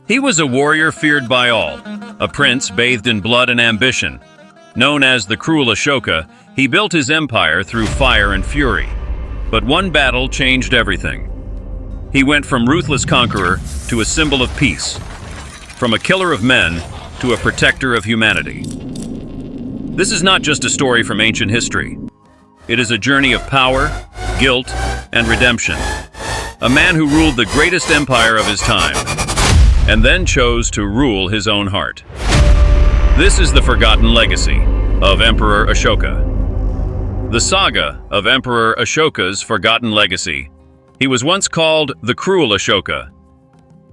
He was a warrior feared by all, a prince bathed in blood and ambition. Known as the cruel Ashoka, he built his empire through fire and fury. But one battle changed everything. He went from ruthless conqueror to a symbol of peace, from a killer of men to a protector of humanity. This is not just a story from ancient history. It is a journey of power, guilt, and redemption. A man who ruled the greatest empire of his time, and then chose to rule his own heart. This is the forgotten legacy of Emperor Ashoka. The saga of Emperor Ashoka's forgotten legacy. He was once called the cruel Ashoka,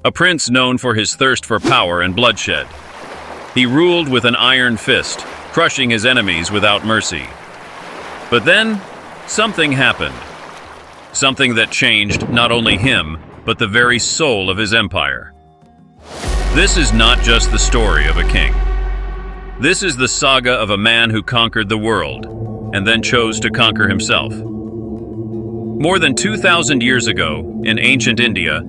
a prince known for his thirst for power and bloodshed. He ruled with an iron fist, crushing his enemies without mercy. But then, something happened. Something that changed not only him, but the very soul of his empire. This is not just the story of a king. This is the saga of a man who conquered the world, and then chose to conquer himself. More than 2,000 years ago, in ancient India,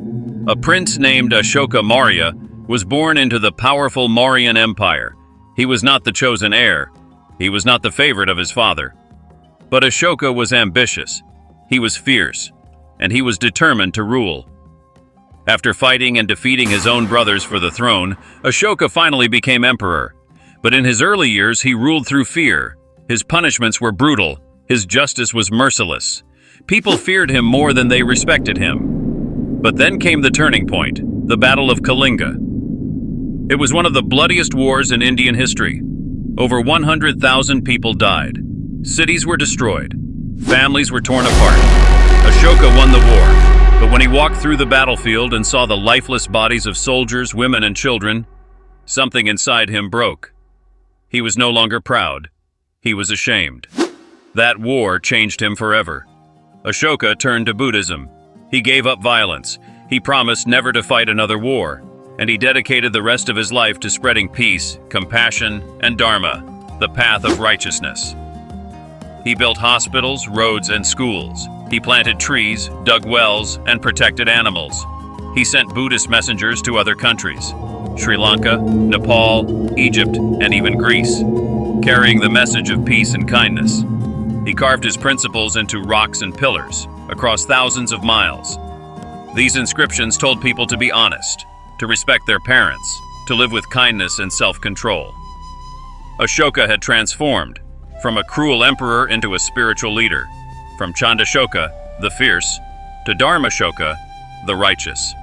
a prince named Ashoka Maurya was born into the powerful Mauryan Empire. He was not the chosen heir. He was not the favorite of his father. But Ashoka was ambitious. He was fierce, and he was determined to rule. After fighting and defeating his own brothers for the throne, Ashoka finally became emperor. But in his early years, he ruled through fear. His punishments were brutal. His justice was merciless. People feared him more than they respected him. But then came the turning point, the Battle of Kalinga. It was one of the bloodiest wars in Indian history. Over 100,000 people died. Cities were destroyed. Families were torn apart. Ashoka won the war, but when he walked through the battlefield and saw the lifeless bodies of soldiers, women, and children, something inside him broke. He was no longer proud. He was ashamed. That war changed him forever. Ashoka turned to Buddhism. He gave up violence. He promised never to fight another war, and he dedicated the rest of his life to spreading peace, compassion, and dharma, the path of righteousness. He built hospitals, roads, and schools. He planted trees, dug wells, and protected animals. He sent Buddhist messengers to other countries, Sri Lanka, Nepal, Egypt, and even Greece, carrying the message of peace and kindness. He carved his principles into rocks and pillars across thousands of miles. These inscriptions told people to be honest, to respect their parents, to live with kindness and self-control. Ashoka had transformed from a cruel emperor into a spiritual leader, from Chandragupta, the fierce, to Dharmashoka, the righteous.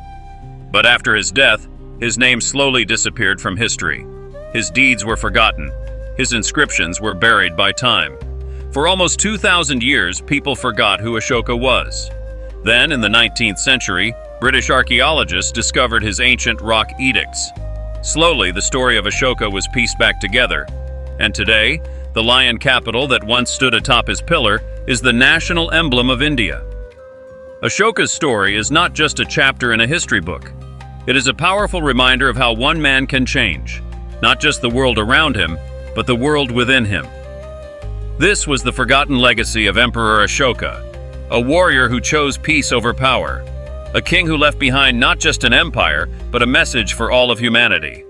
But after his death, his name slowly disappeared from history. His deeds were forgotten. His inscriptions were buried by time. For almost 2,000 years, people forgot who Ashoka was. Then, in the 19th century, British archaeologists discovered his ancient rock edicts. Slowly, the story of Ashoka was pieced back together. And today, the lion capital that once stood atop his pillar is the national emblem of India. Ashoka's story is not just a chapter in a history book. It is a powerful reminder of how one man can change, not just the world around him, but the world within him. This was the forgotten legacy of Emperor Ashoka, a warrior who chose peace over power, a king who left behind not just an empire, but a message for all of humanity.